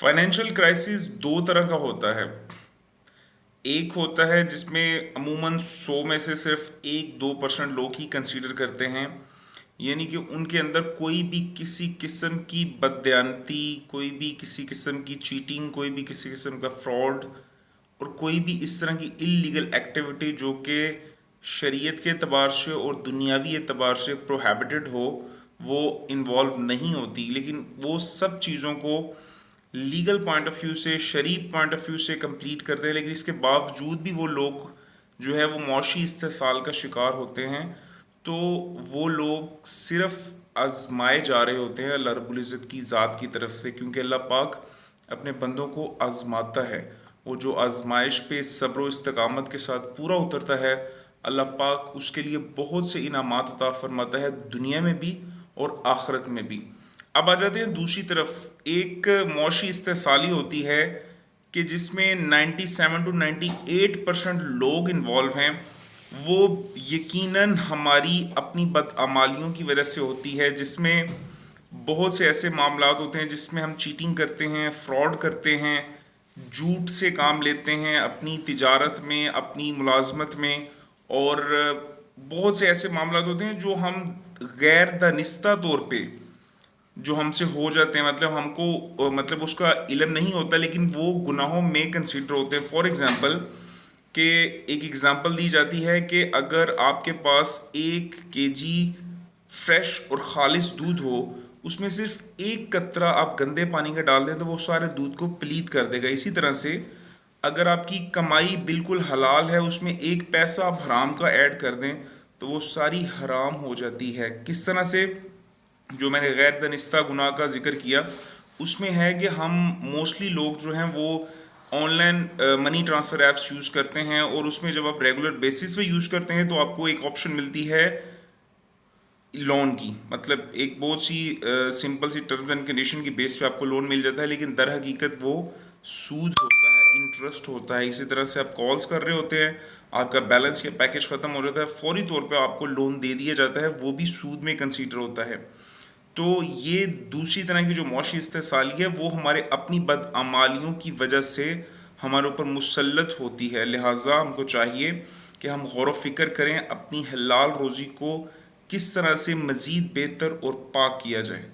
Financial crisis दो तरह का होता है। एक होता है जिसमें अमूमन 100 में से सिर्फ 1-2% लोग ही कंसीडर करते हैं, यानी कि उनके अंदर कोई भी किसी किस्म की बददयानती, कोई भी किसी किस्म की चीटिंग, कोई भी किसी किस्म का फ्रॉड और कोई भी इस तरह की इलीगल एक्टिविटी जो कि शरीयत के एतबार से और दुनियावी एतबार से प्रोहिबिटेड हो, वो इन्वॉल्व नहीं होती। लेकिन वो सब चीज़ों को लीगल पॉइंट ऑफ व्यू से, शरीफ पॉइंट ऑफ व्यू से कंप्लीट करते हैं, लेकिन इसके बावजूद भी वो लोग जो है वो मौशी इस्तेसाल का शिकार होते हैं। तो वो लोग सिर्फ आजमाए जा रहे होते हैं अल्लाह रब्बुल इज़्ज़त की ज़ात की तरफ से, क्योंकि अल्लाह पाक अपने बंदों को आजमाता है। वो जो आजमाइश पे सब्र व इस्तकामत के साथ पूरा उतरता है, अल्लाह पाक उसके लिए बहुत से इनामात अता फरमाता है, दुनिया में भी और आखिरत में भी। अब आ जाते हैं दूसरी तरफ। एक मौशी इस्तेसाली होती है कि जिसमें 97 to 98% लोग इन्वॉल्व हैं। वो यकीनन हमारी अपनी बदअमालियों की वजह से होती है, जिसमें बहुत से ऐसे मामलात होते हैं जिसमें हम चीटिंग करते हैं, फ्रॉड करते हैं, झूठ से काम लेते हैं अपनी तिजारत में, अपनी मुलाजमत में। और बहुत से ऐसे मामलात होते हैं जो हम गैर दानिस्ता तौर पे जो हमसे हो जाते हैं, मतलब हमको मतलब उसका इल्म नहीं होता, लेकिन वो गुनाहों में कंसीडर होते हैं। फॉर एग्जांपल कि एक एग्जांपल दी जाती है कि अगर आपके पास 1 kg फ्रेश और खालिस दूध हो, उसमें सिर्फ एक कतरा आप गंदे पानी का डाल दें तो वो सारे दूध को पलीत कर देगा। इसी तरह से अगर आपकी कमाई बिल्कुल हलाल है, उसमें एक पैसा आप हराम का ऐड कर दें तो वो सारी हराम हो जाती है। किस तरह से? जो मैंने गैर दनिस्ता गुनाह का जिक्र किया उसमें है कि हम मोस्टली लोग जो हैं वो online money transfer apps use करते हैं, और उसमें जब आप रेगुलर बेसिस पे यूज़ करते हैं तो आपको एक ऑप्शन मिलती है लोन की। मतलब एक बहुत सी सिंपल सी टर्म्स एंड कंडीशन की बेस पे आपको लोन मिल जाता है, लेकिन दर हकीकत वो सूद होता है, इंटरेस्ट होता है। इसी तरह से आप कॉल्स कर रहे होते हैं, आपका बैलेंस या पैकेज ख़त्म हो जाता है, फौरी तौर पे आपको लोन दे दिया जाता है, वो भी सूद में कंसीडर होता है। तो ये दूसरी तरह की जो मौशी इस्तेसाली है वो हमारे अपनी बदअमालियों की वजह से हमारे ऊपर मुसल्लत होती है। लिहाजा हमको चाहिए कि हम गौर व फिक्र करें अपनी हलाल रोज़ी को किस तरह से मज़ीद बेहतर और पाक किया जाए।